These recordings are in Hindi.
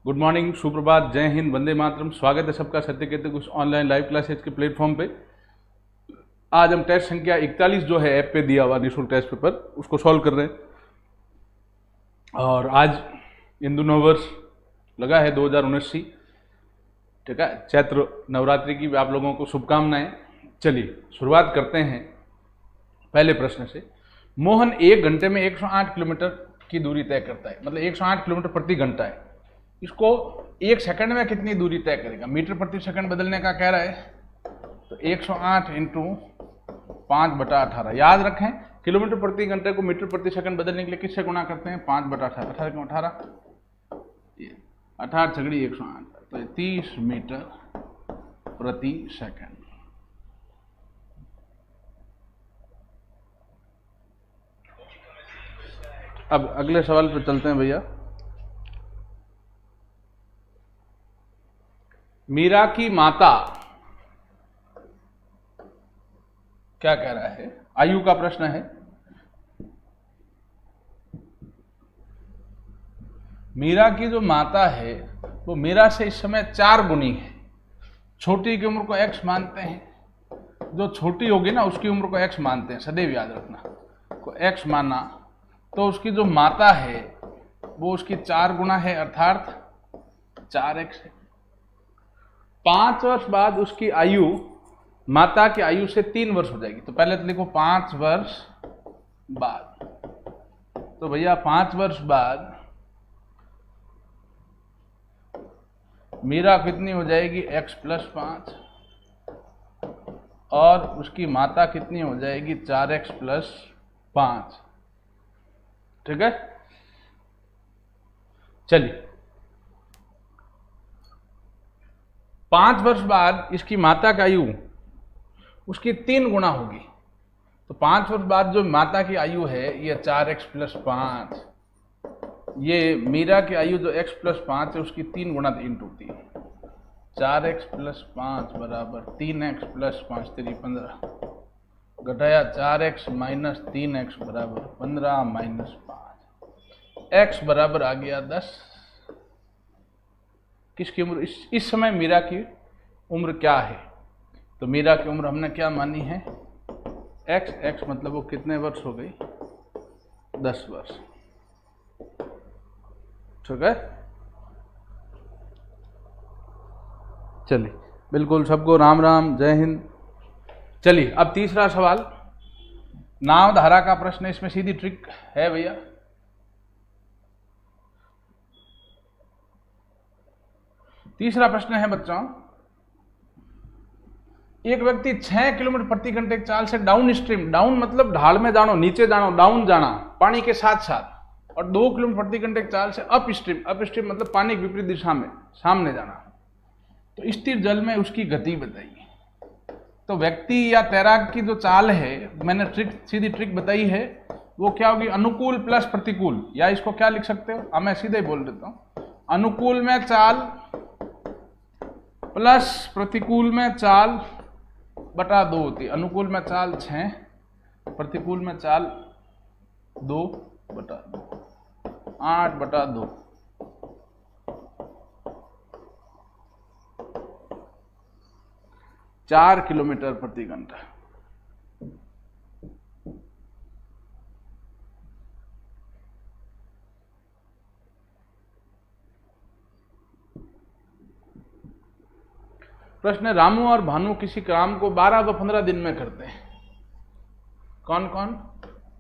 गुड मॉर्निंग, सुप्रभात, जय हिंद, वंदे मातरम। स्वागत है सबका सत्यकेतु कुछ ऑनलाइन लाइव क्लासेज के प्लेटफॉर्म पे। आज हम टेस्ट संख्या 41 जो है ऐप पे दिया हुआ निःशुल्क टेस्ट पेपर, उसको सॉल्व कर रहे हैं। और आज हिंदू नववर्ष लगा है 2079, ठीक है। चैत्र नवरात्रि की भी आप लोगों को शुभकामनाएं। चलिए शुरुआत करते हैं पहले प्रश्न से। मोहन 1 घंटे में 108 किलोमीटर की दूरी तय करता है, मतलब 108 किलोमीटर प्रति घंटा है। इसको 1 सेकंड में कितनी दूरी तय करेगा? मीटर प्रति सेकंड बदलने का कह रहा है, तो 108 इंटू 5/18। याद रखें, किलोमीटर प्रति घंटे को मीटर प्रति सेकंड बदलने के लिए किससे गुणा करते हैं? 5/18। 18 क्यों 18? 18 छगड़ी 108, तो 30 मीटर प्रति सेकंड। अब अगले सवाल पर चलते हैं भैया। मीरा की माता क्या कह रहा है? आयु का प्रश्न है। मीरा की जो माता है वो मीरा से इस समय 4 गुनी है। छोटी की उम्र को x मानते हैं, जो छोटी होगी ना उसकी उम्र को x मानते हैं, सदैव याद रखना। को x माना तो उसकी जो माता है वो उसकी 4 गुना है, अर्थात 4x है। 5 वर्ष बाद उसकी आयु माता की आयु से 3 वर्ष हो जाएगी। तो पहले तो लिखो 5 वर्ष बाद। तो भैया 5 वर्ष बाद मीरा कितनी हो जाएगी? x + 5, और उसकी माता कितनी हो जाएगी? 4x + 5, ठीक है। चलिए 5 वर्ष बाद इसकी माता की आयु उसकी 3 गुना होगी। तो 5 वर्ष बाद जो माता की आयु है ये 4x + 5, ये मीरा की आयु जो x + 5 है उसकी 3 गुना इंटू 3। 4x + 5 बराबर 3x + 5 3 15, घटाया 4x - 3x बराबर 15 - 5, x बराबर आ गया 10। किसकी उम्र इस समय मीरा की उम्र क्या है? तो मीरा की उम्र हमने क्या मानी है? x मतलब वो कितने वर्ष हो गई? 10 वर्ष, ठीक है। चलिए बिल्कुल, सबको राम राम, जय हिंद। चलिए अब तीसरा सवाल, नाव धारा का प्रश्न। इसमें सीधी ट्रिक है भैया। तीसरा प्रश्न है बच्चों, एक व्यक्ति 6 किलोमीटर प्रति घंटे की चाल से डाउन स्ट्रीम, डाउन मतलब ढाल में जाना, नीचे जाना, डाउन जाना पानी के साथ साथ, और 2 किलोमीटर प्रति घंटे की चाल से अप स्ट्रीम मतलब पानी की विपरीत दिशा में सामने जाना, तो स्थिर जल में उसकी गति बताइए। तो व्यक्ति या तैराक की जो चाल है, मैंने सीधी ट्रिक बताई है, वो क्या होगी? अनुकूल प्लस प्रतिकूल, या इसको क्या लिख सकते हो? मैं सीधे बोल देता हूं, अनुकूल में चाल प्लस प्रतिकूल में चाल बटा 2 होती है। अनुकूल में चाल 6, प्रतिकूल में चाल 2/2, 8/2। चार किलोमीटर प्रति घंटा। प्रश्न, रामू और भानु किसी काम को 12 व 15 दिन में करते हैं। कौन कौन?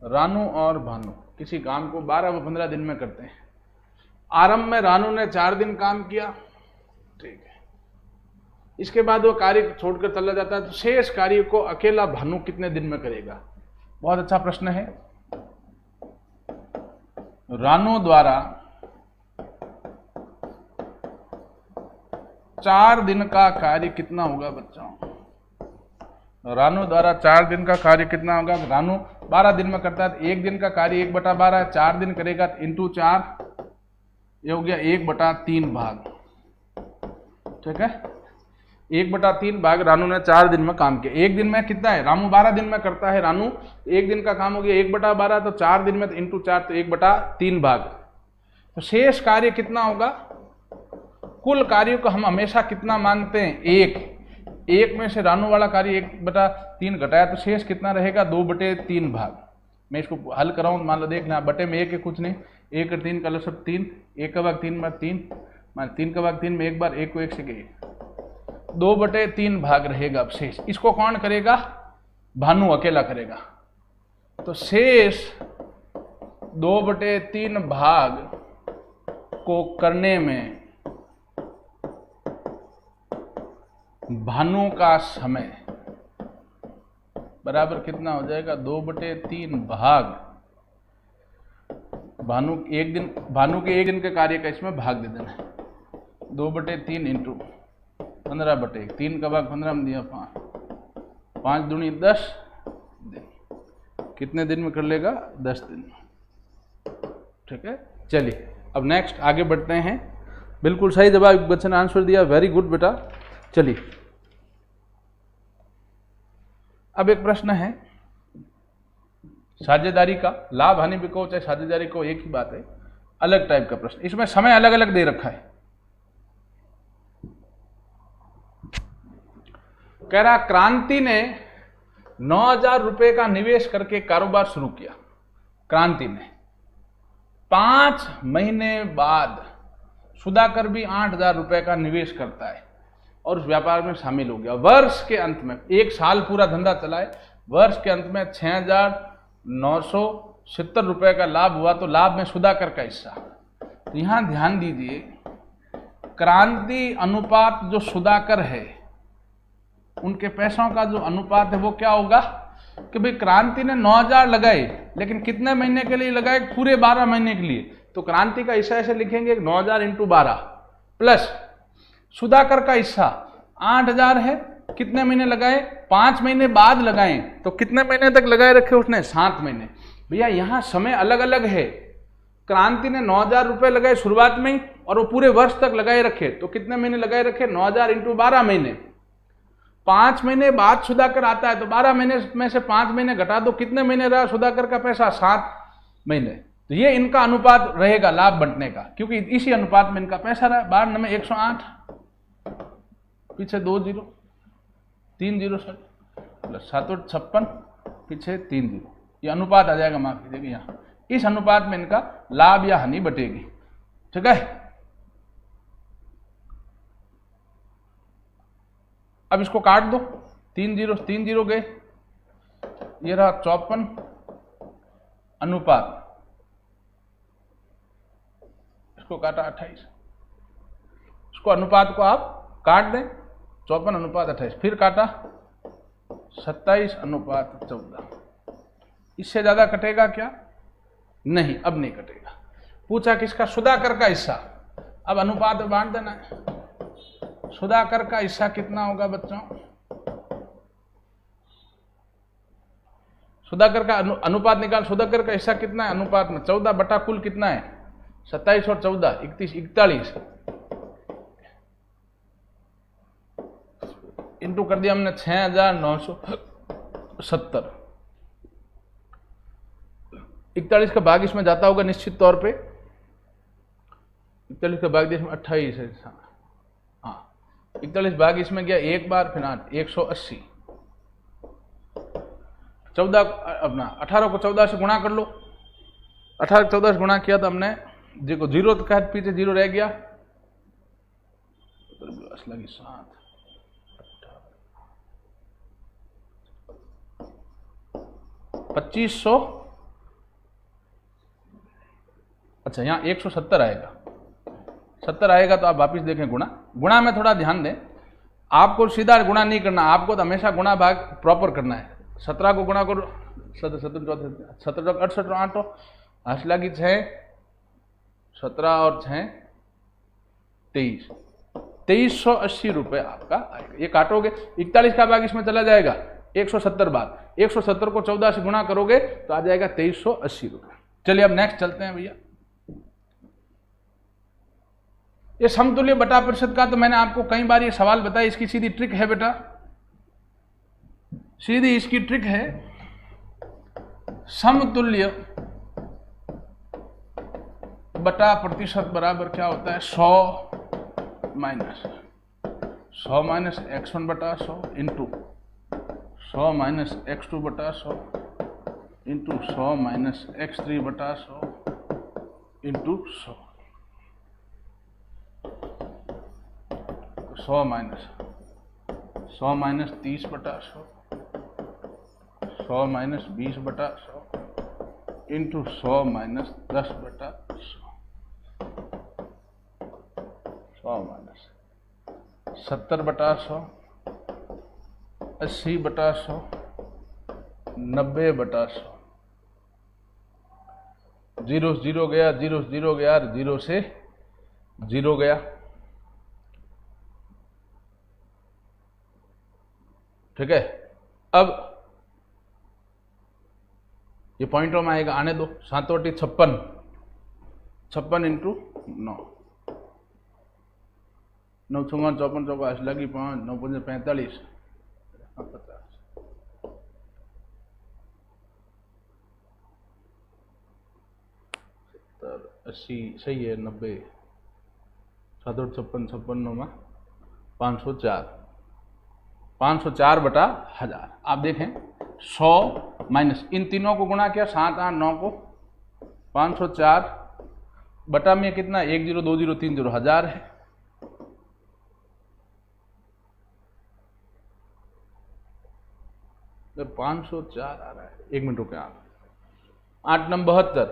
रानू और भानु किसी काम को 12 व 15 दिन में करते हैं। आरंभ में रानू ने 4 दिन काम किया, ठीक है। इसके बाद वो कार्य छोड़कर चला जाता है, तो शेष कार्य को अकेला भानु कितने दिन में करेगा? बहुत अच्छा प्रश्न है। रानू द्वारा 4 दिन का कार्य कितना होगा बच्चों? रानू द्वारा 4 दिन का कार्य कितना होगा? रानू 12 दिन में करता है, तो 1 दिन का कार्य 1/12 है, 4 दिन करेगा तो इंटू 4, ये हो गया 1/3 भाग, ठीक है। 1/3 भाग रानू ने 4 दिन में काम किया। 1 दिन में कितना है? रामू 12 दिन में करता है। रानू 1 दिन का काम हो गया 1/12, तो 4 दिन में तो इंटू 4, तो 1/3 भाग। तो शेष कार्य कितना होगा? कुल कार्यों को हम हमेशा कितना मानते हैं? 1 में से रानू वाला कार्य 1/3 घटाया तो शेष कितना रहेगा? 2/3 भाग। मैं इसको हल कराऊँ, मान लो देख लें, बटे में 1 है कुछ नहीं, 1 और 3 का लसब 3, 1 का भाग 3 बार 3, मान 3 का भाग 3 में 1 बार 1 को 1 से गए, 2/3 भाग रहेगा अब शेष। इसको कौन करेगा? भानु अकेला करेगा। तो शेष 2/3 भाग को करने में भानु का समय बराबर कितना हो जाएगा? 2/3 भाग भानु के एक दिन के कार्य का इसमें भाग दे देना है। 2/3 इंटू 15/1, 3 का भाग 15 में दिया 5, 5 दूनी 10 दिन। कितने दिन में कर लेगा? 10 दिन। ठीक है, चलिए अब नेक्स्ट आगे बढ़ते हैं। बिल्कुल सही जवाब बच्चे ने आंसर दिया, वेरी गुड बेटा। चलिए अब एक प्रश्न है साझेदारी का, लाभ हानि भी कहो चाहे साझेदारी को, एक ही बात है, अलग टाइप का प्रश्न। इसमें समय अलग अलग दे रखा है। कह रहा क्रांति ने 9,000 रुपए का निवेश करके कारोबार शुरू किया। क्रांति ने 5 महीने बाद सुधाकर भी 8,000 रुपए का निवेश करता है और उस व्यापार में शामिल हो गया। वर्ष के अंत में, 1 साल पूरा धंधा चलाए, वर्ष के अंत में 6,970 रुपए का लाभ हुआ। तो लाभ में सुधाकर का हिस्सा। तो यहां ध्यान दीजिए, क्रांति अनुपात जो सुधाकर है, उनके पैसों का जो अनुपात है वो क्या होगा कि भाई क्रांति ने 9,000 लगाए, लेकिन कितने महीने के लिए लगाए? पूरे 12 महीने के लिए। तो क्रांति का हिस्सा ऐसे लिखेंगे 9,000 × 12 प्लस सुधाकर का हिस्सा 8,000 है। कितने महीने लगाए? 5 महीने बाद लगाए। तो कितने महीने तक लगाए रखे उसने? 7 महीने। भैया यहां समय अलग अलग है। क्रांति ने 9,000 रुपए लगाए शुरुआत में ही और वो पूरे वर्ष तक लगाए रखे। तो कितने महीने लगाए रखे? 9,000 × 12 महीने। 5 महीने बाद सुधाकर आता है तो 12 महीने में से 5 महीने घटा दो, कितने महीने रहा सुधाकर का पैसा? 7 महीने। तो ये इनका अनुपात रहेगा लाभ बंटने का, क्योंकि इसी अनुपात में इनका पैसा रहा। 12 में 108, पीछे 2 0, 3 0 प्लस 7 और 56, पीछे 3 0। ये अनुपात आ जाएगा, माफ कीजिएगा, यहाँ इस अनुपात में इनका लाभ या हानि बटेगी। ठीक है, अब इसको काट दो, 3 0 गए, ये रहा 54 अनुपात, इसको काटा 28। इसको अनुपात को आप काट दें, 54 अनुपात 28, फिर काटा 27 अनुपात 14। इससे ज्यादा कटेगा क्या? नहीं, अब नहीं कटेगा। पूछा किसका? सुधाकर का हिस्सा। अब अनुपात में बांट देना है। सुधाकर का हिस्सा कितना होगा बच्चों? सुधाकर का अनुपात निकाल। सुधाकर का हिस्सा कितना है अनुपात में? 14 बटा कुल कितना है? 27 और 14 41 इंटू कर दिया हमने 6,970। 41 का भाग इसमें जाता होगा निश्चित तौर पे। 41 का भाग इसमें 28 है। हाँ, 41 भाग इसमें गया एक बार, फिर 8 180। 14 अपना 18 को 14 से गुणा कर लो। 18 को 14 से गुणा किया तो हमने देखो 0 का पीछे 0 रह गया, लगी 7 2500। अच्छा, यहाँ 170 आएगा, 70 आएगा। तो आप वापिस देखें गुणा में थोड़ा ध्यान दें। आपको सीधा गुणा नहीं करना, आपको तो हमेशा गुणा भाग प्रॉपर करना है। 17 को गुणा करो, 17 68 8 हाथ लगी 6, 17 और 6 23, 2380 रुपये आपका आएगा। ये काटोगे, 41 का भाग इसमें चला जाएगा 170 बार। 170 को 14 से गुणा करोगे तो आ जाएगा 2380 रुपये। चलिए अब नेक्स्ट चलते हैं भैया। ये समतुल्य बटा प्रतिशत का तो मैंने आपको कई बार ये सवाल बताया। इसकी सीधी ट्रिक है बेटा, सीधी इसकी ट्रिक है। समतुल्य बटा प्रतिशत बराबर क्या होता है? 100 माइनस 100 माइनस x1 बटा 100 इंटू 100 माइनस x2 बटा 100 इंटू 100 माइनस x3 बटा 100 इंटू 100 100 माइनस 30 बटा 100 100 माइनस 20 बटा 100 इंटू 100 माइनस 10 बटा 100 100 माइनस 70 बटा 100 80 बटा 100 90 बटा 100 जीरो जीरो गया, जीरो जीरो गया, जीरो से जीरो गया, ठीक है। अब ये पॉइंटों में आएगा, आने दो। 7/56 56 इंटू 9 9 6 54 चौका लगी 5 9 5 45 50 80 सही है 90 7 56 56 में 504 504 बटा 1000। आप देखें 100 माइनस इन तीनों को गुणा किया 7 8 9 को 504 बटा में कितना 1 0 2 0 3 0 1000 है। तो 504 आ रहा है, 1 मिनट रुके आप 8 नंबर 72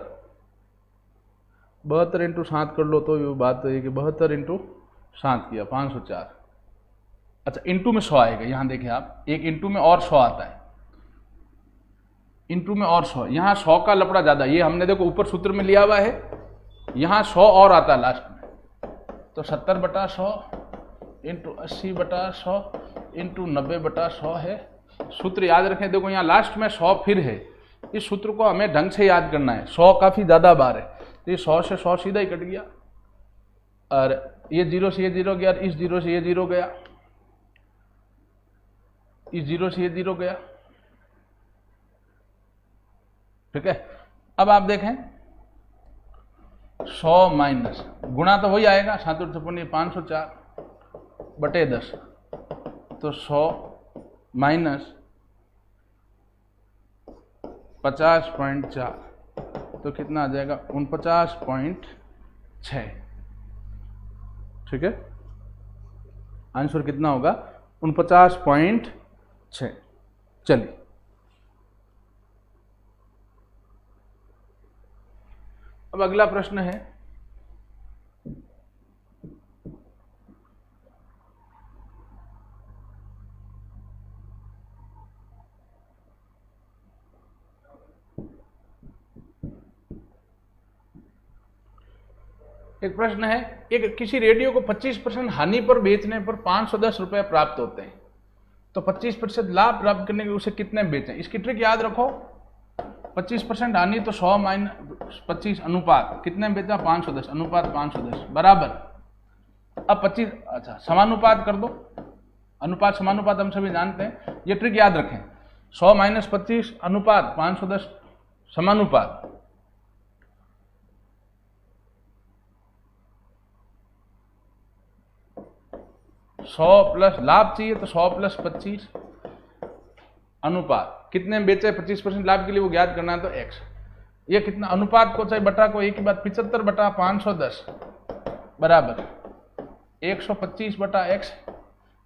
72 इंटू 7 कर लो तो ये बात है कि 72 इंटू 7 किया 504। अच्छा इंटू में 100 आएगा, यहां देखिए आप एक इंटू में और 100 आता है, इंटू में और 100, यहाँ 100 का लपड़ा ज्यादा। ये हमने देखो ऊपर सूत्र में लिया हुआ है, यहाँ 100 और आता है लास्ट में। तो 70 बटा 100 इंटू 80 बटा 100 इंटू 90 बटा 100 है। सूत्र याद रखें, देखो यहाँ लास्ट में 100 फिर है, इस सूत्र को हमें ढंग से याद करना है। 100 काफी ज्यादा बार है, तो ये 100 से 100 सीधा ही कट गया, और ये 0 से ये 0 गया, इस 0 से ये 0 गया, इस 0 से ये 0 गया, ठीक है। अब आप देखें 100 माइनस गुणा तो वही आएगा 7 56 504 बटे 10, तो 100 माइनस 50.4 तो कितना आ जाएगा 49.6, ठीक है। आंसर कितना होगा 49.6। चलिए अब अगला प्रश्न है, एक प्रश्न है, एक किसी रेडियो को 25% हानि पर बेचने पर 510 रुपए प्राप्त होते हैं, तो 25% लाभ प्राप्त करने के उसे कितने बेचें। इसकी ट्रिक याद रखो, 25% हानि तो 100 माइनस 25 अनुपात कितने बेचा 510 अनुपात 510 बराबर। अब 25 अच्छा समानुपात कर दो, अनुपात समानुपात हम सभी जानते हैं, ये ट्रिक याद रखें। 100 माइनस 25 अनुपात 510 समानुपात, सौ प्लस लाभ चाहिए तो 100 प्लस 25 अनुपात कितने में बेचे 25% लाभ के लिए वो ज्ञात करना है, तो x। ये कितना अनुपात को चाहे बटा को एक ही बात 75 बटा 510 बराबर 125 बटा x।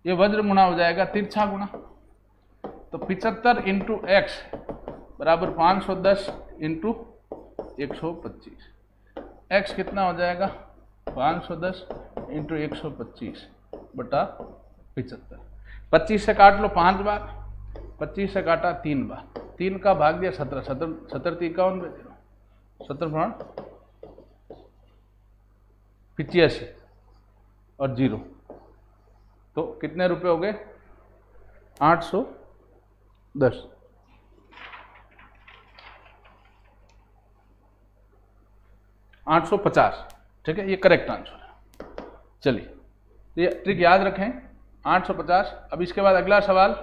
ये वज्र गुणा हो जाएगा तिरछा गुणा, तो 75 इंटू एक्स बराबर 510 इंटू 125। x कितना हो जाएगा 510 इंटू 125 बटा 75। 25 से काट लो 5 बार, 25 से काटा 3 बार, 3 का भाग दिया 17 17 51 में 17 85 और 0, तो कितने रुपए हो गए 810। $850, ठीक है, ये करेक्ट आंसर है। चलिए ये ट्रिक याद रखें 850। अब इसके बाद अगला सवाल,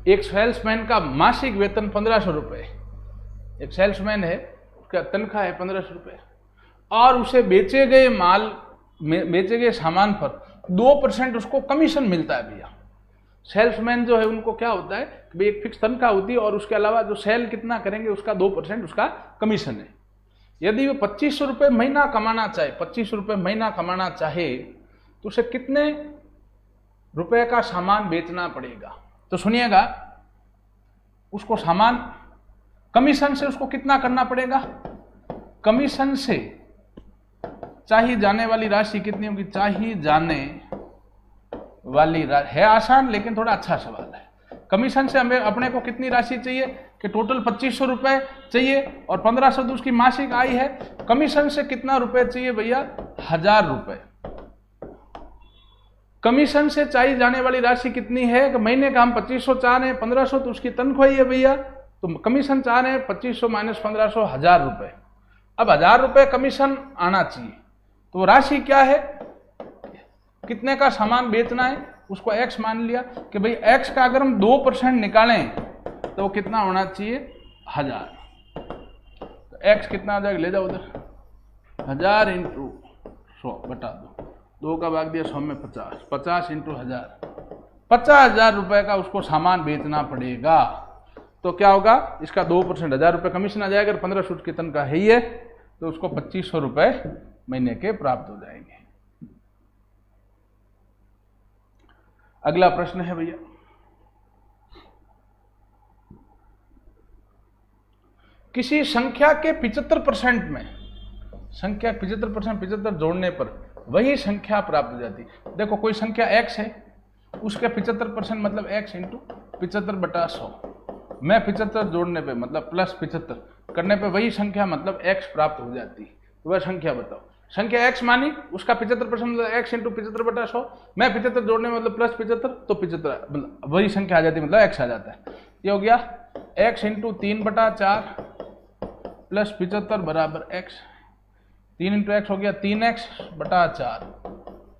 एक सेल्समैन का मासिक वेतन 1500 रुपये, एक सेल्समैन है, उसका तनख्वाह है 1500 रुपये, और उसे बेचे गए सामान पर 2% उसको कमीशन मिलता है भैया। सेल्समैन जो है उनको क्या होता है कि भाई एक फिक्स तनख्वाह होती है और उसके अलावा जो सेल कितना करेंगे उसका 2% उसका कमीशन है। यदि वो 2500 रुपये महीना कमाना चाहे, 2500 रुपये महीना कमाना चाहे तो उसे कितने रुपए का सामान बेचना पड़ेगा? तो सुनिएगा, उसको सामान कमीशन से उसको कितना करना पड़ेगा? कमीशन से चाहिए जाने वाली राशि कितनी होगी? चाहिए जाने वाली है आसान लेकिन थोड़ा अच्छा सवाल है। कमीशन से हमें अपने को कितनी राशि चाहिए कि टोटल 2500 रुपये चाहिए और 1500 तो उसकी मासिक आय है। कमीशन से कितना रुपए चाहिए भैया? 1000 रुपये। कमीशन से चाहिए जाने वाली राशि कितनी है कि महीने का हम 2500 चाह रहे हैं, 1500 तो उसकी तनख्वाह ही है भैया, तो कमीशन चाह रहे हैं 2500 माइनस 1500 1000 रुपये। अब 1000 रुपये कमीशन आना चाहिए, तो राशि क्या है, कितने का सामान बेचना है, उसको x मान लिया कि भाई x का अगर हम 2% निकालें तो वो कितना होना चाहिए? 1000। तो x कितना आ जाएगा? ले जाओ उधर, 1000 इंटू 100 बटा 2 का भाग दिया 100 में 50, 50 इंटू 1000, 50,000 रुपये का उसको सामान बेचना पड़ेगा। तो क्या होगा? इसका 2% 1000 रुपये कमीशन आ जाएगा, 1500 की तनख्वाह है ही है, तो उसको 2500 रुपये महीने के प्राप्त हो जाएंगे। अगला प्रश्न है भैया, किसी संख्या के 75% में, संख्या 75% 75 जोड़ने पर वही संख्या प्राप्त हो जाती है। देखो कोई संख्या x है, उसके 75% मतलब x इंटू 75 बटा 100, मैं 75 जोड़ने पे मतलब प्लस 75 करने पे वही संख्या मतलब x प्राप्त हो जाती है। तो वह संख्या बताओ। संख्या x मानी, उसका 75% मतलब x इंटू 75 बटा 100, मैं 75 जोड़ने में मतलब प्लस 75, तो 75 मतलब वही संख्या आ जाती है, मतलब x आ जाता है। ये हो गया x इंटू 3 बटा 4 प्लस 75 बराबर x, 3 इंटू x हो गया 3x बटा 4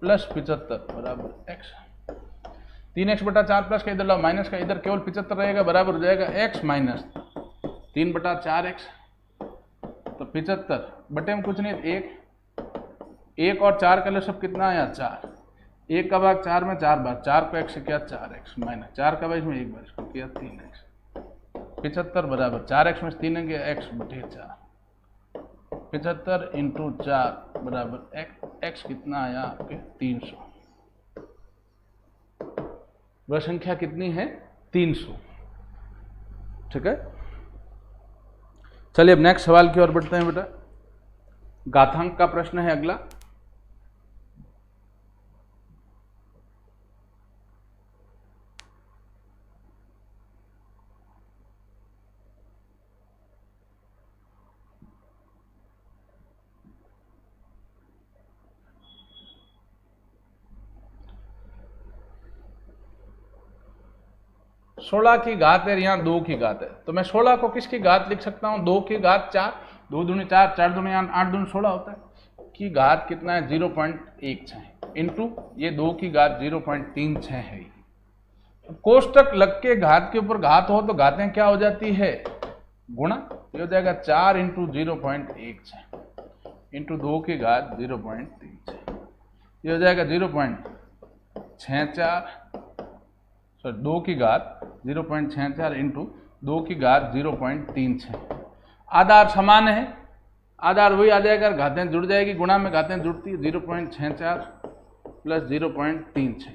प्लस 75 बराबर x, 3x बटा 4 प्लस का इधर लाओ माइनस का, इधर केवल 75 रहेगा, बराबर हो जाएगा x माइनस 3 बटा 4x, तो 75 बटे में कुछ नहीं, 1 और 4 का लसब कितना आया? 4, 1 का भाग 4 में 4 बार, 4 को x से किया 4x माइनस 4 का भाग में 1 बार इसको किया 3x, 75 बराबर 4x में 3 गया x बटे 4, 75 इंटू 4 बराबर x कितना आया आपके? 300। वह संख्या कितनी है? 300। ठीक है, चलिए अब नेक्स्ट सवाल की ओर बढ़ते हैं बेटा। घातांक का प्रश्न है अगला। सोलह की घात है, यहाँ 2 की घात है, तो मैं 16 को किसकी घात लिख सकता हूँ? 2 की घात 4, 2 दूनी 4, 4 दूनी 8 दूनी 16 होता है, की घात कितना है? 0.16 इंटू ये 2 की घात 0.36 है। कोष्टक लग के घात के ऊपर घात हो तो घातें क्या हो जाती है? गुणा। ये हो जाएगा 4 इंटू 0.16 इंटू 2 की घात 0.36, ये हो जाएगा 0.64, सॉरी 2 की घात 0.64 इंटू 2 की घात 0.36। आधार समान है, आधार वही आ जाएगा, घातें जुड़ जाएगी, गुणा में घातें जुड़ती है, 0.64 प्लस 0.36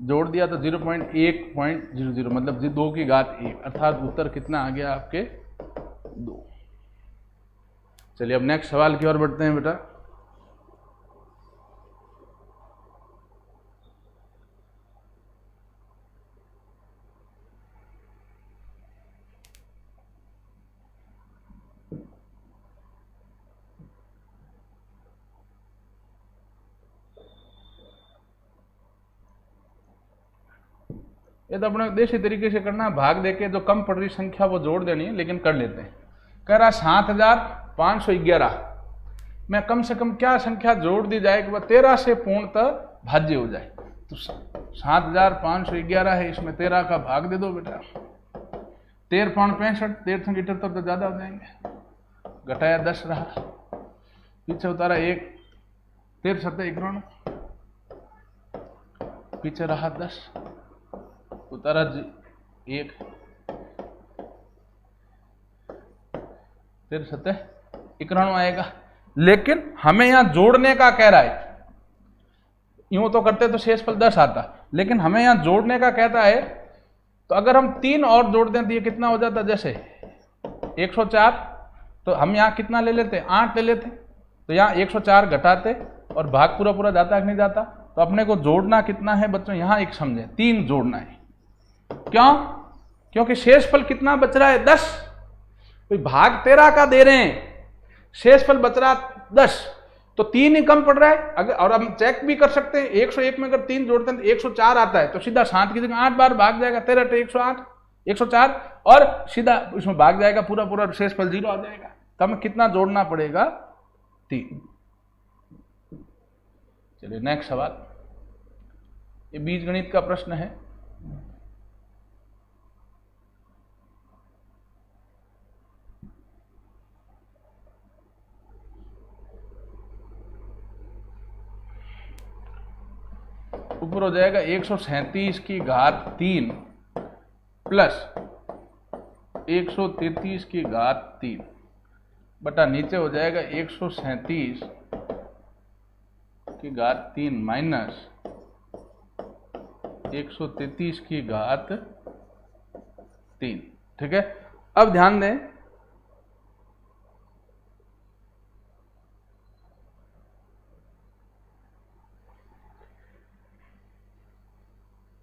जोड़ दिया तो 0.100 मतलब 2 की घात 1, अर्थात उत्तर कितना आ गया आपके? 2। चलिए अब नेक्स्ट सवाल की ओर बढ़ते हैं बेटा। ये तो अपने देसी तरीके से करना है, भाग देके जो कम पड़ रही संख्या वो जोड़ देनी है, लेकिन कर लेते हैं। कह रहा 7511 में कम से कम क्या संख्या जोड़ दी जाए कि वह 13 से पूर्णतः भाज्य हो जाए? तो 7511 है, इसमें 13 का भाग दे दो बेटा। 13 पौंड 65, 13 78 तो ज़्यादा हो जाएंगे, घटाया 10 रहा, पीछे उतारा 1, 13 7 91, पीछे रहा 10, उतारा 1, 13 7 91 आएगा। लेकिन हमें यहां जोड़ने का कह रहा है, यूं तो करते तो शेषफल 10 आता, लेकिन हमें यहां जोड़ने का कहता है। तो अगर हम 3 और जोड़ दें तो ये कितना हो जाता, जैसे 104, तो हम यहाँ कितना ले लेते, 8 ले लेते, तो यहाँ 104 घटाते और भाग पूरा पूरा जाता कि नहीं जाता। तो अपने को जोड़ना कितना है बच्चों, यहाँ एक समझे, 3 जोड़ना है। क्यों? क्योंकि शेषफल कितना बच रहा है, 10, तो भाग 13 का दे रहे हैं, शेषफल बच रहा 10, तो 3 ही कम पड़ रहा है। अगर और हम चेक भी कर सकते हैं, 101 में अगर 3 जोड़ते हैं तो 104 आता है, तो सीधा 7 की जगह 8 बार भाग जाएगा, 13 8 108 104, और सीधा इसमें भाग जाएगा, पूरा पूरा शेषफल 0 आ जाएगा। तो हमें कितना जोड़ना पड़ेगा, 3। चलिए नेक्स्ट सवाल, ये बीजगणित का प्रश्न है। ऊपर हो जाएगा 137 की घात 3 प्लस 133 की घात 3 बटा नीचे हो जाएगा 137 की घात 3 माइनस 133 की घात 3। ठीक है, अब ध्यान दें,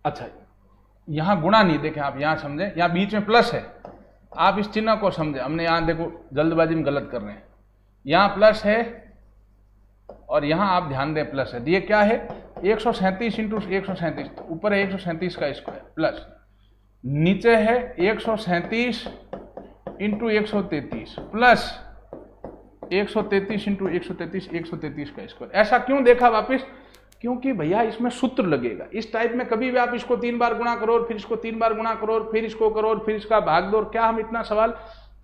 अच्छा यहां गुणा नहीं, देखें आप यहां समझे, यहां बीच में प्लस है, आप इस चिन्ह को समझे। हमने यहां देखो जल्दबाजी में गलत कर रहे हैं, यहां प्लस है और यहां आप ध्यान दें प्लस है। ये क्या है, 137 इंटू 137, ऊपर है 137 का स्क्वायर प्लस नीचे है 137 इंटू 133 प्लस 133 इंटू 133 133 का स्क्वायर। ऐसा क्यों देखा वापिस, क्योंकि भैया इसमें सूत्र लगेगा। इस टाइप में कभी भी आप इसको 3 बार गुणा करो और फिर इसको 3 बार गुणा करो और फिर इसको करो और फिर इसका भाग दो, और क्या हम इतना सवाल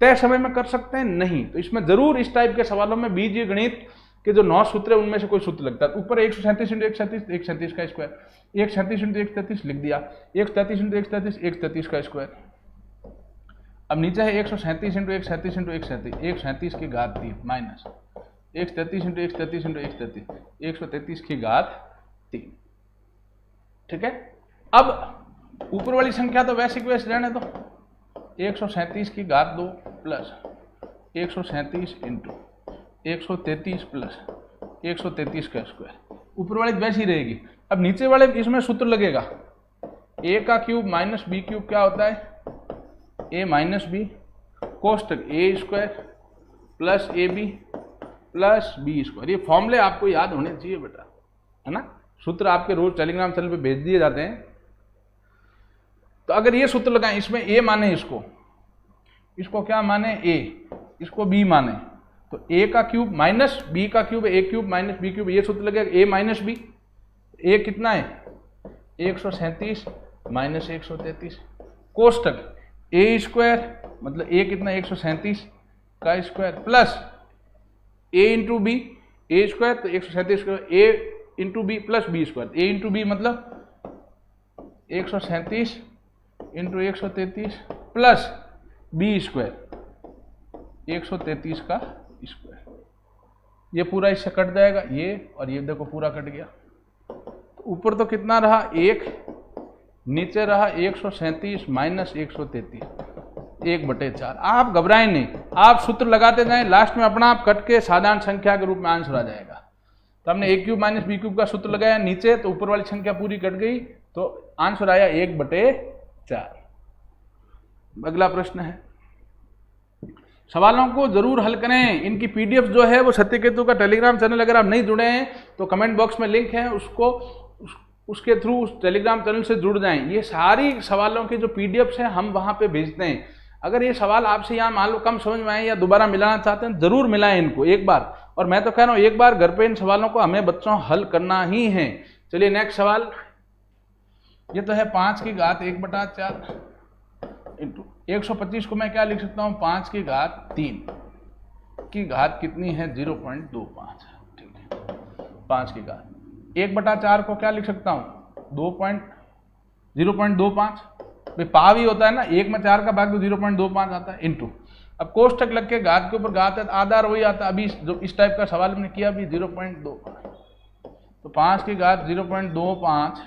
तय समय में कर सकते हैं? नहीं। तो इसमें जरूर इस टाइप के सवालों में बीजगणित के जो 9 सूत्र है उनमें से कोई सूत्र लगता है। ऊपर 137 इंटू 137 137 का स्क्वायर, 137 इंटू 133 लिख दिया, 137 इंटू 133 133 का स्क्वायर। अब नीचे है 137 इंटू 137 इंटू 137 137 की घात 3 माइनस 133 इंटू 133 इंटू 133 133 की घात 3। ठीक है, अब ऊपर वाली संख्या तो वैसे की वैसे रहने दो, 137 की घात 2 प्लस 137 इंटू 133 प्लस 133 का स्क्वायर, ऊपर वाली वैसी रहेगी। अब नीचे वाले इसमें सूत्र लगेगा, a का क्यूब माइनस बी क्यूब क्या होता है, a माइनस बी कोष्टक A square plus A B plus B square. ये फॉर्मूले आपको याद होने चाहिए बेटा, है ना। सूत्र आपके रोज टेलीग्राम चैनल पे भेज दिए जाते हैं। तो अगर ये सूत्र लगाएं, इसमें a माने इसको क्या माने a, इसको b माने, तो a का क्यूब माइनस b का cube, a cube minus b cube, ये सूत्र लगेगा a माइनस b। a कितना है 137 माइनस 133 कोष्टक a स्क्वायर, मतलब a कितना 137 का square plus a into b, a square तो 137 square, a into b plus B square, a into b मतलब 137 इंटू 133 प्लस बी स्क्वायर 133 का स्क्वायर। ये पूरा इससे कट जाएगा ये, और ये देखो पूरा कट गया। तो ऊपर तो कितना रहा 1, नीचे रहा 137 माइनस 133 1/4। आप घबराएं नहीं, आप सूत्र लगाते जाएं, लास्ट में अपना आप कट के साधारण संख्या के रूप में आंसर आ जाएगा। तो हमने a cube minus b cube का सूत्र लगाया नीचे, तो ऊपर वाली संख्या पूरी कट गई, तो आंसर आया 1/4। अगला प्रश्न है, सवालों को जरूर हल करें। इनकी पीडीएफ जो है वो सत्यकेतु का टेलीग्राम चैनल, अगर आप नहीं जुड़े हैं तो कमेंट बॉक्स में लिंक है, उसके थ्रू उस टेलीग्राम चैनल से जुड़ जाएं। ये सारी सवालों की जो पीडीएफ है हम वहां पे भेजते हैं। अगर ये सवाल आपसे यहाँ मान लो कम समझ में आए या दोबारा मिलाना चाहते हैं, जरूर मिलाएं इनको एक बार। और मैं तो कह रहा हूँ एक बार घर पे इन सवालों को हमें बच्चों हल करना ही है। चलिए नेक्स्ट सवाल, ये तो है 5 की घात 1/4 इंटू 125 को मैं क्या लिख सकता हूँ 5 की घात 3 की घात कितनी है 0.25। ठीक है 5 की घात 1/4 को क्या लिख सकता हूँ 0.25 भाई पाव ही होता है ना, 1 में 4 का भाग तो 0.25 आता है इंटू। अब कोष्टक लग के घात के ऊपर घात है आधार वही आता है। अभी जो इस टाइप का सवाल हमने किया अभी 0.25 तो 5 की घात 0.25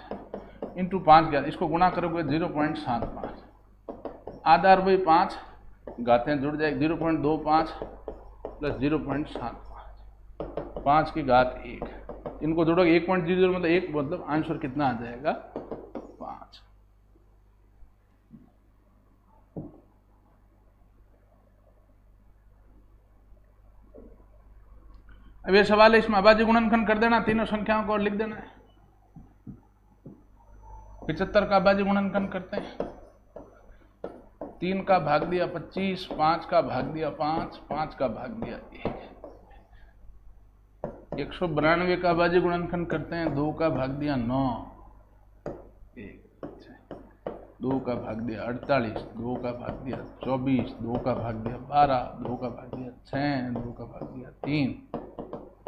इंटू 5 घात इसको गुणा करोगे 0.75 आधार वही 5 घातें जुड़ जाएगी 0.25 प्लस 0.75 5 की घात 1 इनको जोड़ोगे 1.00 मतलब 1 मतलब आंसर कितना आ जाएगा 5। अब ये सवाल है इसमें अभाज्य गुणनखंड कर देना तीनों संख्याओं को और लिख देना है। 75 का अभाज्य गुणनखंड करते हैं 3 का भाग दिया 25 5 का भाग दिया 5 5 का भाग दिया 1 192 का अभाज्य गुणनखंड करते हैं 2 का भाग दिया 9 1 2 का भाग दिया 48 2 का भाग दिया 24 2 का भाग दिया 12 2 का भाग दिया 6 2 का भाग दिया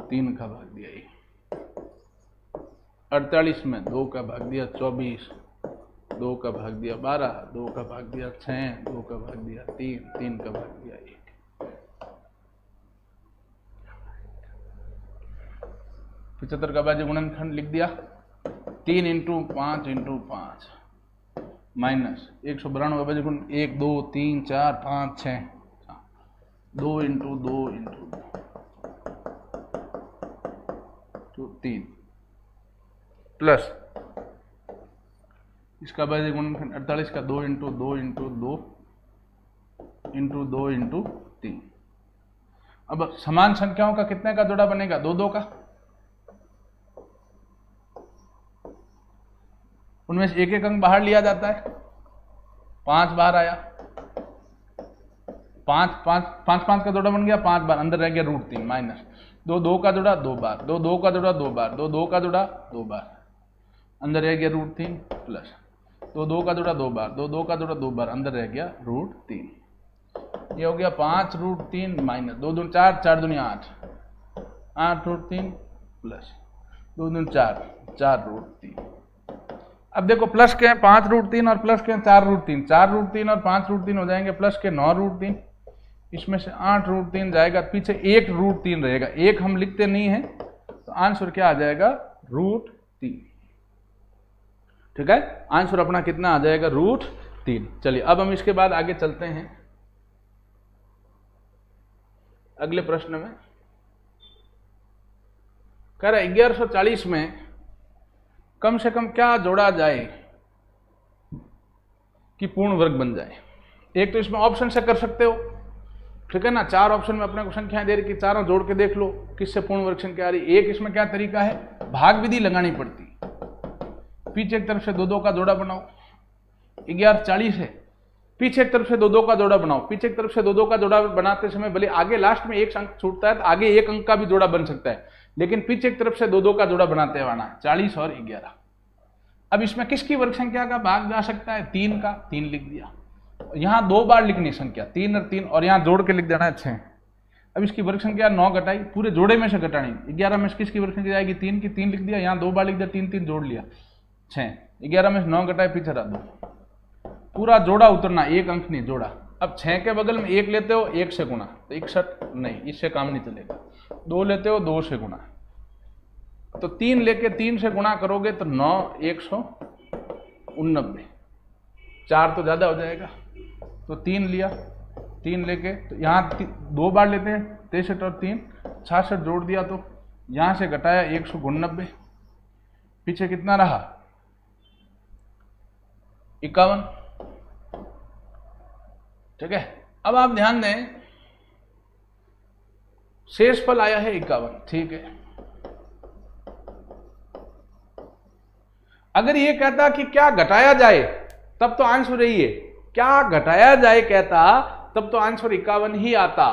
3 का भाग दिया 48 में 2 का भाग दिया 24 2 का भाग दिया 12 2 का भाग दिया 6 2 का भाग दिया 3 का भाग दिया 1। 75 का अभाज्य गुणनखंड लिख दिया 3 इंटू 5 इंटू 5 माइनस 192 अभाज्य गुण 1 2 3 4 5 6 2 इंटू 2 इंटू 3 प्लस इसका अभाज्य गुणनखंड 48 का 2 इंटू 2 इंटू 2 इंटू 2 इंटू 3। अब समान संख्याओं का कितने का जोड़ा बनेगा 2 2 का। उनमें से एक एक अंक बाहर लिया जाता है 5 बार आया 5 का जोड़ा बन गया 5 बार अंदर रह गया √3 माइनस 2 2 का जोड़ा 2 बार 2 2 का जोड़ा 2 बार 2 2 का जोड़ा 2 बार अंदर रह गया √3 प्लस 2 2 का जोड़ा 2 बार 2 2 का जोड़ा 2 बार अंदर रह गया √3। ये हो गया 5 √3 माइनस 2 2 4 4 दूनी 8 8 √3 प्लस 2 2 4 4 √3। अब देखो प्लस के 5 √3 और प्लस के 4 √3 4 √3 और 5 √3 हो जाएंगे प्लस के 9 √3 इसमें से 8 √3 जाएगा पीछे 1 √3 रहेगा 1 हम लिखते नहीं है तो आंसर क्या आ जाएगा √3। ठीक है आंसर अपना कितना आ जाएगा √3। चलिए अब हम इसके बाद आगे चलते हैं अगले प्रश्न में। कह रहा 1140 में कम से कम क्या जोड़ा जाए कि पूर्ण वर्ग बन जाए। एक तो इसमें ऑप्शन से कर सकते हो ठीक है ना 4 ऑप्शन में अपने को संख्याएं दे रही कि चारों जोड़ के देख लो किससे पूर्ण वर्ग संख्या आ रही। एक इसमें क्या तरीका है भाग विधि लगानी पड़ती पीछे एक तरफ से 2 2 का जोड़ा बनाओ 1140 है पीछे एक तरफ से 2 2 का जोड़ा बनाओ पीछे एक तरफ से 2 2 का जोड़ा बनाते समय भले आगे लास्ट में एक अंक छूटता है तो आगे एक अंक का भी जोड़ा बन सकता है लेकिन पीछे एक तरफ से 2 2 का जोड़ा बनाते हुए आना 40 और 11। अब इसमें किसकी वर्ग संख्या का भाग जा सकता है 3 का 3 लिख दिया यहां 2 बार लिखनी संख्या 3 और 3 और यहां जोड़ के लिख देना है 6। अब इसकी वर्ग संख्या 9 घटाई पूरे जोड़े में से घटानी 11 में से किसकी वर्ग संख्या आएगी 3 की 3 लिख दिया यहां 2 बार लिख दिया 3 3 जोड़ लिया 6 11 में से 9 घटाए पीछे रहा 2 पूरा जोड़ा उतरना एक अंक नहीं जोड़ा। अब 6 के बगल में 1 लेते हो 1 से गुणा तो 61 नहीं इससे काम नहीं चलेगा 2 लेते हो 2 से गुणा तो 3 लेके 3 से गुणा करोगे तो 9 189 4 तो ज्यादा हो जाएगा तो 3 लिया 3 लेके तो यहाँ 2 बार लेते हैं 63 और 3 66 जोड़ दिया तो यहां से घटाया 189 पीछे कितना रहा 51। ठीक है अब आप ध्यान दें शेषफल आया है 51 ठीक है। अगर ये कहता कि क्या घटाया जाए तब तो आंसर यही है क्या घटाया जाए कहता तब तो आंसर 51 ही आता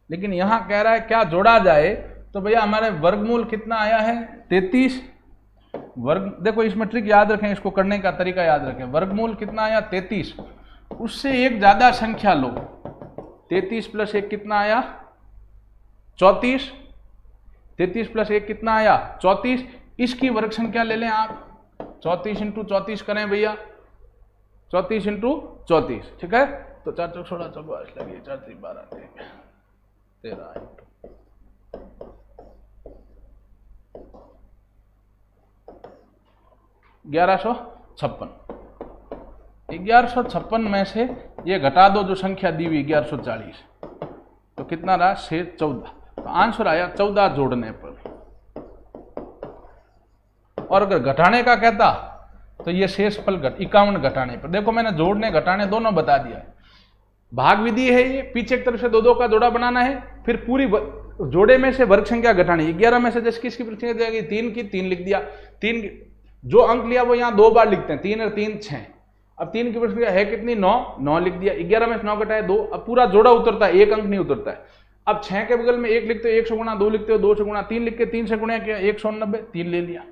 लेकिन यहां कह रहा है क्या जोड़ा जाए तो भैया हमारे वर्गमूल कितना आया है 33 वर्ग, देखो इसमें ट्रिक याद रखें, इसको करने का तरीका याद रखें। वर्गमूल कितना आया 33, उससे एक ज्यादा संख्या लो। 33 प्लस 1 कितना आया 34, 33 प्लस 1 कितना आया 34, इसकी वर्ग संख्या ले लें आप। 34 इंटू 34 करें भैया, 34 इंटू 34, ठीक है। तो 4 चौक 16 24 लगे, 4 3 12 13 1156। 1156 में से ये घटा दो जो संख्या दी हुई 1140, तो कितना रहा शेष 14। तो आंसर आया 14 जोड़ने पर। और अगर घटाने का कहता तो ये शेष फल 51 घटाने पर। देखो मैंने जोड़ने घटाने दोनों बता दिया है। भाग विधि है ये, पीछे की तरफ से 2-2 का जोड़ा बनाना है, फिर पूरी जोड़े में से वर्ग संख्या घटानी। 11 में से जैसे किसकी वर्ग संख्या जाएगी 3 की, 3 लिख दिया। 3 जो अंक लिया वो यहां 2 बार लिखते हैं, 3 और 3 6। अब 3 की वर्ग संख्या है कितनी 9 लिख दिया। 11 में से 9 घटाए 2, अब पूरा जोड़ा उतरता है, एक अंक नहीं उतरता है। अब 6 के बगल में 1 लिखते हो 1 से गुणा, 2 लिखते हो 2 से गुणा, 3 लिख के 3 से गुणा किया 190, 3 ले लिया,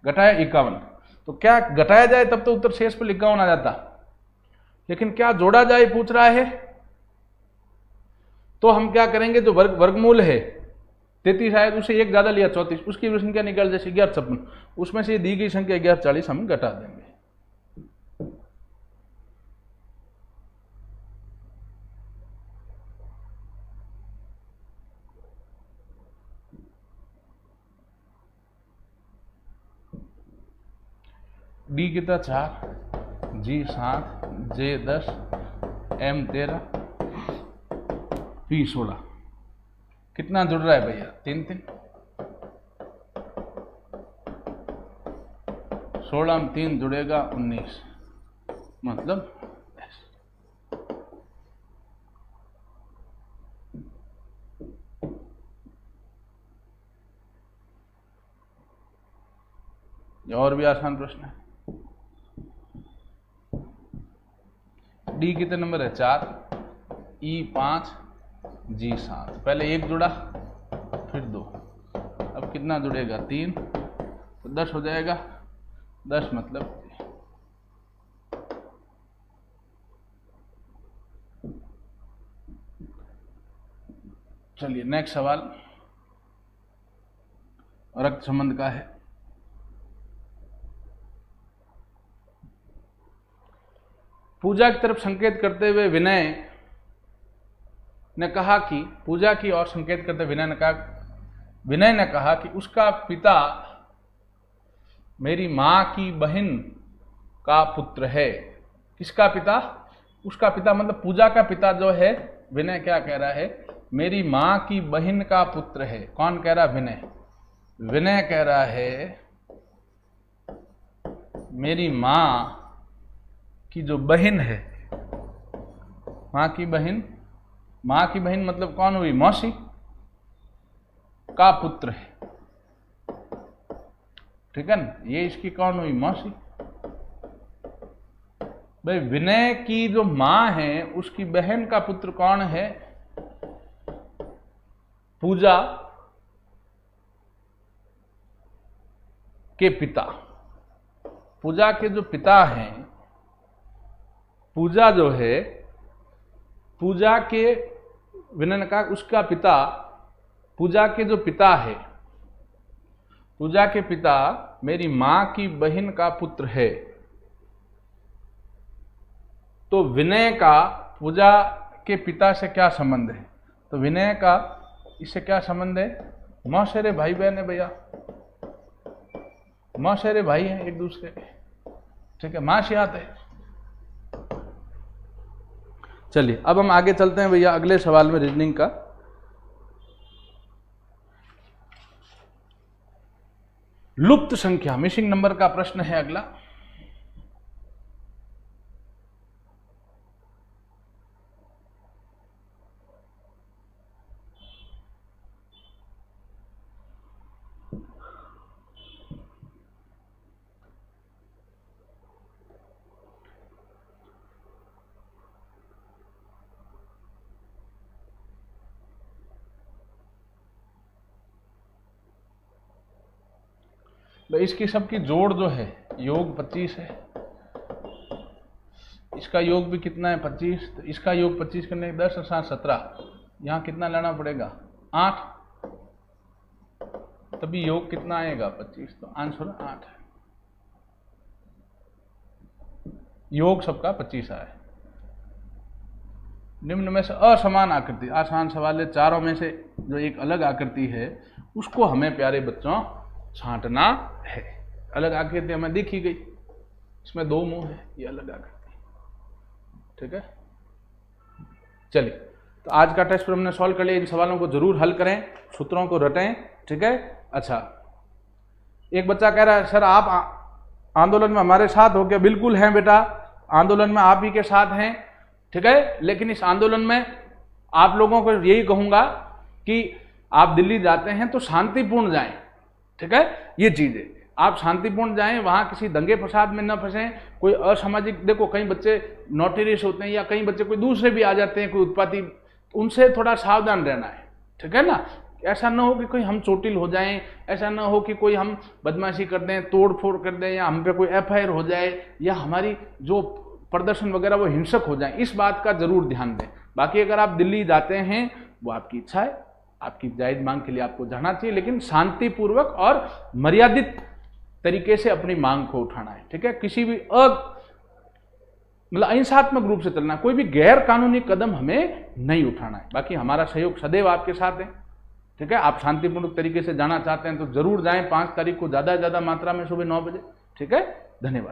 घटाया 51। तो क्या घटाया जाए तब तो उत्तर शेष पर 51 आ जाता, लेकिन क्या जोड़ा जाए पूछ रहा है। तो हम क्या करेंगे, जो वर्गमूल है 33 आया, उसे एक ज्यादा लिया 34, उसकी संख्या निकाल जैसे 1156, उसमें से दी गई संख्या 1140 हम घटा देंगे। डी कितना 4, जी 7, जे 10, एम 13, पी 16। कितना जुड़ रहा है भैया 3 3, 16 में 3 जुड़ेगा 19, मतलब और भी आसान प्रश्न है। डी कितने नंबर है 4, ई 5, जी 7। पहले 1 जुड़ा फिर 2, अब कितना जुड़ेगा 3, तो 10 हो जाएगा। 10 मतलब चलिए नेक्स्ट सवाल रक्त संबंध का है। पूजा की तरफ संकेत करते हुए विनय ने कहा कि, पूजा की ओर संकेत करते विनय ने कहा कि उसका पिता मेरी मां की बहन का पुत्र है। किसका पिता? उसका पिता मतलब पूजा का पिता जो है। विनय क्या कह रहा है, मेरी मां की बहन का पुत्र है। कौन कह रहा? विनय। विनय कह रहा है मेरी मां की जो बहन है, मां की बहन, मां की बहन मतलब कौन हुई? मौसी का पुत्र है, ठीक है ना। ये इसकी कौन हुई? मौसी। भाई विनय की जो मां है उसकी बहन का पुत्र कौन है? पूजा के पिता। पूजा के जो पिता हैं, पूजा जो है, पूजा के, विनय ने कहा उसका पिता, पूजा के जो पिता है, पूजा के पिता मेरी मां की बहन का पुत्र है। तो विनय का पूजा के पिता से क्या संबंध है? तो विनय का इससे क्या संबंध है? मौसेरे भाई बहन है भैया, मौसेरे भाई हैं एक दूसरे के, ठीक है, मां से आते हैं। चलिए अब हम आगे चलते हैं भैया अगले सवाल में रीजनिंग का। लुप्त संख्या, मिसिंग नंबर का प्रश्न है अगला। तो इसकी सबकी जोड़ जो है योग 25 है, इसका योग भी कितना है 25, तो इसका योग 25 करने 10 और 7 17, यहाँ कितना लाना पड़ेगा 8, तभी योग कितना आएगा 25, तो आंसर 8 है। योग सबका 25 आया। निम्न में से असमान आकृति, आसान सवाल है, चारों में से जो एक अलग आकृति है उसको हमें प्यारे बच्चों छांटना है। अलग आकृति हमें दिखी गई, इसमें 2 मुंह है, ये अलग आकृति, ठीक है। चलिए, तो आज का टेस्ट पर हमने सॉल्व कर लिया। इन सवालों को जरूर हल करें, सूत्रों को रटें, ठीक है। अच्छा, एक बच्चा कह रहा है सर आप आंदोलन में हमारे साथ हो क्या? बिल्कुल हैं बेटा, आंदोलन में आप ही के साथ हैं, ठीक है। लेकिन इस आंदोलन में आप लोगों को यही कहूंगा कि आप दिल्ली जाते हैं तो शांतिपूर्ण जाएं, ठीक है। ये चीज है, आप शांतिपूर्ण जाएं, वहां किसी दंगे फसाद में न फंसें, कोई असामाजिक, देखो कई बच्चे नोटरीस होते हैं या कई बच्चे कोई दूसरे भी आ जाते हैं, कोई उत्पाती, उनसे थोड़ा सावधान रहना है, ठीक है ना। ऐसा ना हो कि कोई हम चोटिल हो जाएं, ऐसा ना हो कि कोई हम बदमाशी कर दें, तोड़ फोड़ कर दें, या हम पे कोई FIR हो जाए, या हमारी जो प्रदर्शन वगैरह वो हिंसक हो जाए, इस बात का जरूर ध्यान दें। बाकी अगर आप दिल्ली जाते हैं वो आपकी इच्छा है, आपकी जायज मांग के लिए आपको जाना चाहिए, लेकिन शांतिपूर्वक और मर्यादित तरीके से अपनी मांग को उठाना है, ठीक है। किसी भी मतलब अहिंसात्मक रूप से चलना, कोई भी गैर कानूनी कदम हमें नहीं उठाना है। बाकी हमारा सहयोग सदैव आपके साथ है, ठीक है। आप शांतिपूर्वक तरीके से जाना चाहते हैं तो जरूर जाएं 5 तारीख को ज़्यादा से ज़्यादा मात्रा में सुबह 9 बजे, ठीक है। धन्यवाद।